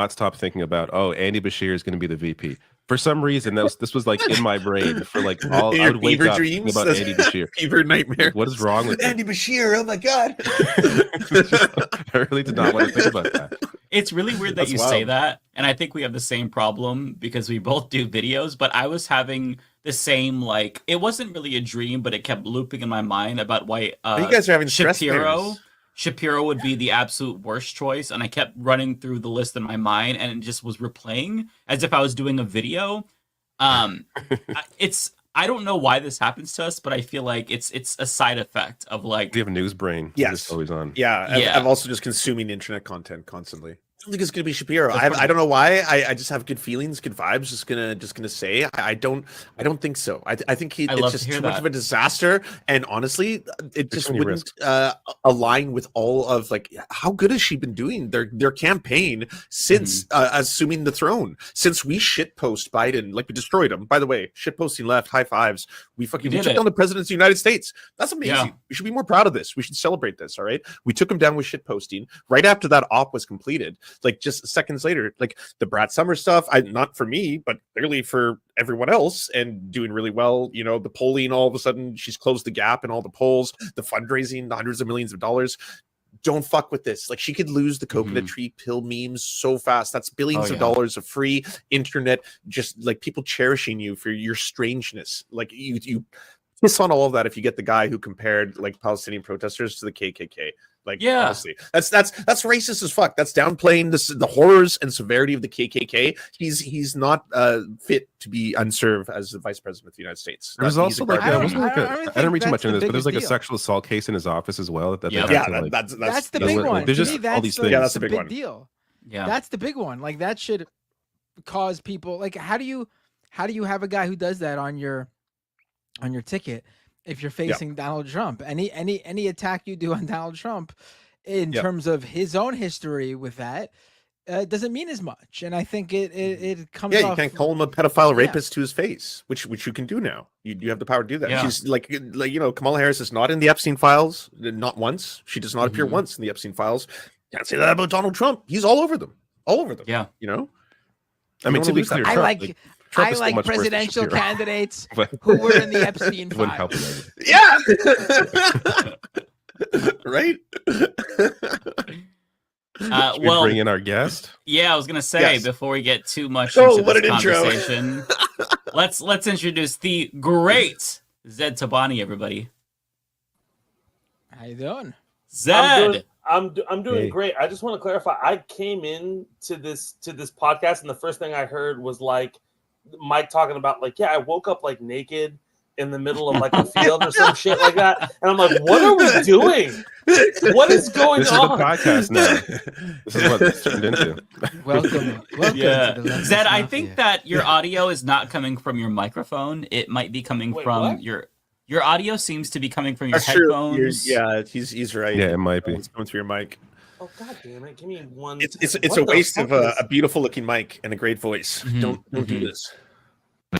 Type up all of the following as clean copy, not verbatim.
not stop thinking about, oh, Andy Bashir is going to be the VP. For some reason, this was like in my brain for like all. I would wake up thinking about Andy Bashir. Fever nightmare. Like, what is wrong with Andy Bashir? Oh my god! I really did not want to think about that. It's really weird that That's you wild. say that, and I think we have the same problem because we both do videos. But I was having the same, like, it wasn't really a dream, but it kept looping in my mind about why You guys are having stress Shapiro would be the absolute worst choice, and I kept running through the list in my mind, and it just was replaying as if I was doing a video. I don't know why this happens to us, but I feel like it's a side effect of like We have a news brain. Yes. It's always on. Yeah, I'm also just consuming internet content constantly. I don't think it's gonna be Shapiro. I don't know why. I just have good feelings, good vibes. Just gonna say I don't think so. I think it's just too much of a disaster. And honestly, it just wouldn't align with all of like how good has she been doing their campaign since assuming the throne. Since we shitpost Biden, like we destroyed him. By the way, shitposting left, high fives. We took down the president of the United States. That's amazing. Yeah. We should be more proud of this. We should celebrate this. All right. We took him down with shitposting right after that op was completed. Like just seconds later, like the Brad Summers stuff, not for me, but clearly for everyone else, and doing really well. You know, the polling, all of a sudden, she's closed the gap in all the polls, the fundraising, the hundreds of millions of dollars. Don't fuck with this. Like she could lose the coconut tree pill memes so fast. That's billions of dollars of free internet, just like people cherishing you for your strangeness. Like you piss on all of that if you get the guy who compared like Palestinian protesters to the KKK. Like, honestly, that's racist as fuck. That's downplaying the horrors and severity of the KKK. He's not fit to be unserved as the vice president of the United States. There's also like I didn't read too much into this, but there's like a sexual assault case in his office as well. That's the big one. There's just all these things. Yeah, that's the big one. Deal. Yeah, that's the big one. Like that should cause people. Like, how do you have a guy who does that on your ticket? If you're facing Donald Trump, any attack you do on Donald Trump in terms of his own history with that doesn't mean as much. And I think it comes off. You can't call him a pedophile rapist to his face, which you can do now. You have the power to do that. She's like Kamala Harris is not in the Epstein files, not once. She does not appear once in the Epstein files. Can't say that about Donald Trump. He's all over them. Yeah. You know? I mean, to be clear, I like presidential candidates who were in the Epstein files. Yeah. Right? Should we bring in our guest? Yeah, I was gonna say before we get too much into this conversation, let's introduce the great Zaid Tabani, everybody. How you doing? Zaid. I'm doing great. I just want to clarify. I came in to this podcast, and the first thing I heard was like Mike talking about like, I woke up like naked in the middle of like a field or some shit like that, and I'm like, what are we doing? What is going on? This is the podcast now. This is what it's turned into. Welcome to the Zaid, I think that your audio is not coming from your microphone. It might be coming from your audio seems to be coming from your headphones. He's right. Yeah, it might be. It's coming through your mic. Oh god damn it! Give me one. It's a waste of a beautiful looking mic and a great voice. Don't do this. I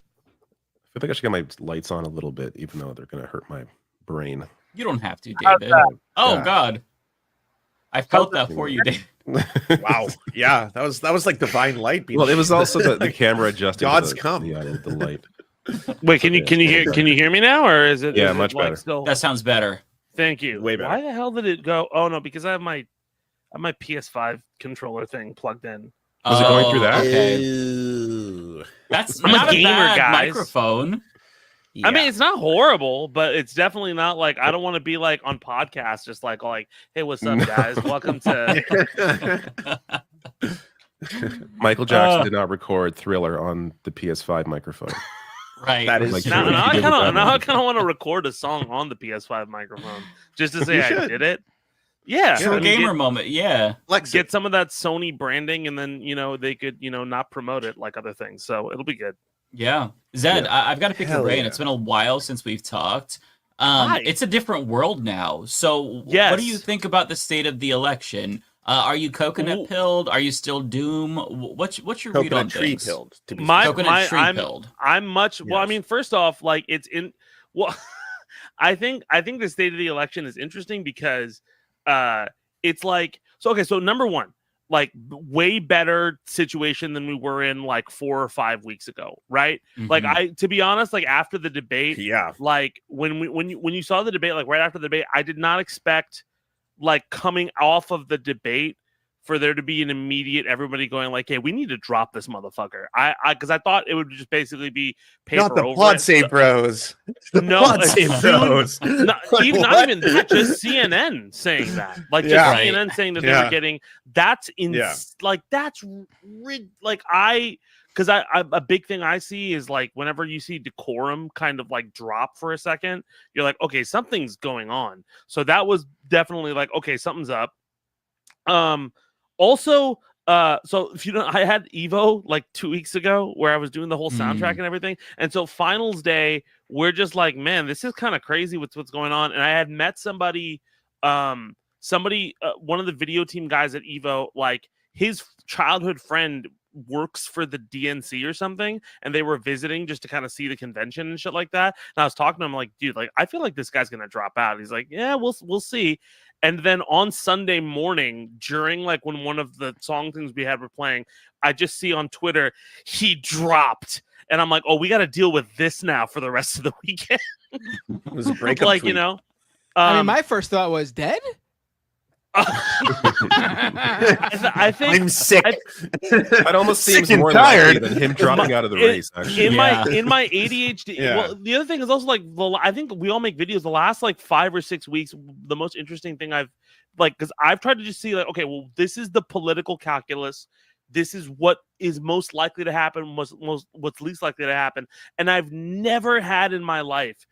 feel like I should get my lights on a little bit, even though they're going to hurt my brain. You don't have to, David. Oh god, I felt that for you, David. Wow. Yeah, that was like divine light. Well, it was also the camera adjusting. God's come. The light. Wait, can you hear me now, or is it? Yeah, is much it like better. Still... That sounds better. Thank you. Way better. Why the hell did it go? Oh no, because I have my PS5 controller thing plugged in. Was it going through that? Okay. That's I'm not a gamer, bad guys. Microphone. Yeah. I mean, it's not horrible, but it's definitely not like I don't want to be like on podcasts, just like hey, what's up, guys? Welcome to. Michael Jackson did not record Thriller on the PS5 microphone. Right. That is like, now I kind of want to record a song on the PS5 microphone just to say I did it. Yeah, True gamer moment. Yeah, get some of that Sony branding, and then they could not promote it like other things, so it'll be good. Yeah, Zaid, I've got to pick your brain. It's been a while since we've talked. It's a different world now. So, what do you think about the state of the election? Are you coconut pilled? Are you still doom? What's your read on things? Pilled. Coconut tree pilled. I'm much. Well, I mean, first off, like it's in. Well, I think the state of the election is interesting because it's like so. Okay, so number one, like way better situation than we were in like 4 or 5 weeks ago, right? Like to be honest, like after the debate, like when you saw the debate, like right after the debate, I did not expect like coming off of the debate for there to be an immediate everybody going like, hey, we need to drop this motherfucker. Because I thought it would just basically be paper not the over Pod it. Say Bros. The no, Pod Say Bros. Not even that, just CNN saying that. Like just CNN saying that they were getting that's like that's like because I a big thing I see is like whenever you see decorum kind of like drop for a second, you're like, okay, something's going on. So that was definitely like, okay, something's up. Also, so if you know, I had Evo like 2 weeks ago where I was doing the whole soundtrack and everything. And so finals day, we're just like, man, this is kind of crazy what's going on. And I had met somebody, one of the video team guys at Evo, like his childhood friend works for the DNC or something, and they were visiting just to kind of see the convention and shit like that. And I was talking to him like, dude, like I feel like this guy's gonna drop out. He's like, yeah, we'll see. And then on Sunday morning, during like when one of the song things we had were playing, I just see on Twitter he dropped, and I'm like, oh, we got to deal with this now for the rest of the weekend. It was a breakup like tweet. You know. I mean, my first thought was dead. I think I'm sick. It almost Sick seems and more tired. likely than him dropping out of the race. Actually, in my ADHD. Well, the other thing is also like, I think we all make videos. The last like 5 or 6 weeks, the most interesting thing I've like, because I've tried to just see like, okay, well, this is the political calculus. This is what is most likely to happen. What's least likely to happen. And I've never had in my life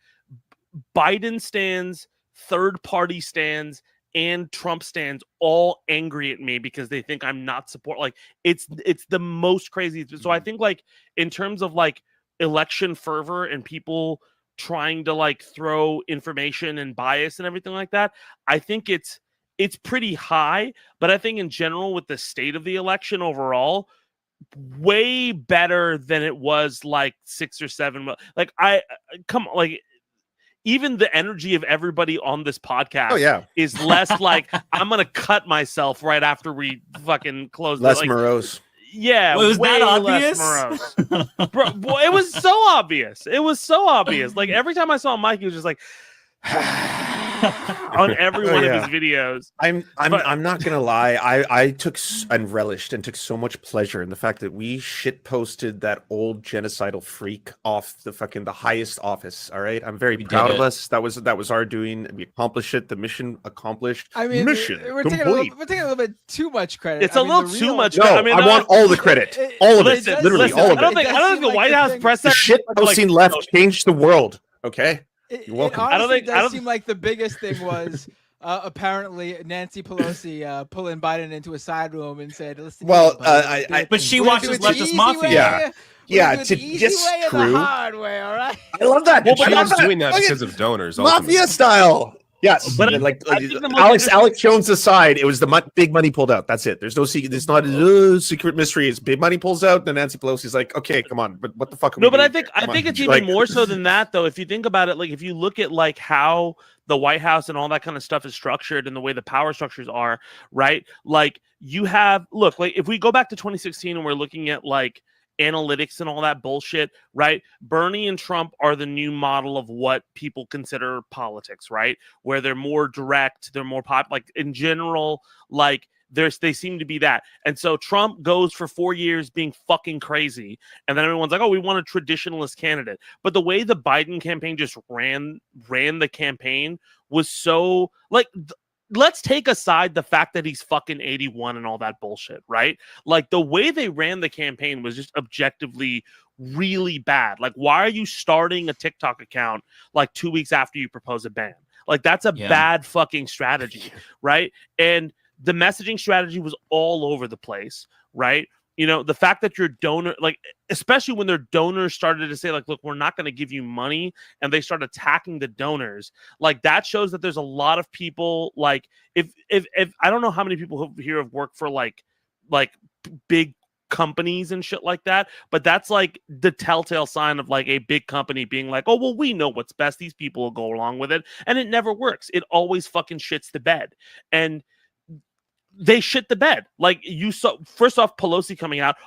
Biden stands, third party stands, and Trump stands all angry at me because they think I'm not like it's the most crazy. So I think like in terms of like election fervor and people trying to like throw information and bias and everything like that, I think it's pretty high. But I think in general with the state of the election overall, way better than it was like 6 or 7. Like even the energy of everybody on this podcast is less like I'm gonna cut myself right after we fucking close. Less morose. Yeah, was that obvious? Bro, boy, it was so obvious. It was so obvious. Like every time I saw Mike, he was just like on every one of his videos. I'm not gonna lie. I took and relished and took so much pleasure in the fact that we shit posted that old genocidal freak off the highest office. All right, I'm very proud of us. That was our doing. We accomplished it. The mission accomplished. I mean, we're taking a little bit too much credit. It's a little too much. No, I want all the credit. All of it. Literally, all of it. I don't think the White House press the shit posting left changed the world. Okay. You're welcome. I don't seem like the biggest thing was apparently Nancy Pelosi pulling Biden into a side room and said, "Listen." Well, but she watches Leftist Mafia. Yeah, it's true. The hard way, all right. I love that. Well, she was doing that because of donors. Mafia style. Yes, but like Alex Jones aside, it was the big money pulled out. That's it. There's no secret. It's not a secret mystery. It's big money pulls out. Then Nancy Pelosi's like, okay, come on, but what the fuck? No, but I think it's even more so than that, though. If you think about it, like if you look at like how the White House and all that kind of stuff is structured and the way the power structures are, right? Like you have like if we go back to 2016 and we're looking at like analytics and all that bullshit, right? Bernie and Trump are the new model of what people consider politics, right? Where they're more direct, they're more like in general, like they seem to be that. And so Trump goes for 4 years being fucking crazy, and then everyone's like, oh, we want a traditionalist candidate. But the way the Biden campaign just ran the campaign was so like let's take aside the fact that he's fucking 81 and all that bullshit, right? Like the way they ran the campaign was just objectively really bad. Like, why are you starting a TikTok account like 2 weeks after you propose a ban? Like that's a bad fucking strategy, right? And the messaging strategy was all over the place, right? You know, the fact that your donor, like, especially when their donors started to say, like, look, we're not going to give you money, and they start attacking the donors, like, that shows that there's a lot of people, like, if I don't know how many people here have worked for, like big companies and shit like that, but that's, like, the telltale sign of, like, a big company being like, oh, well, we know what's best. These people will go along with it, and it never works. It always fucking shits the bed. And they shit the bed. Like you saw, first off, Pelosi coming out.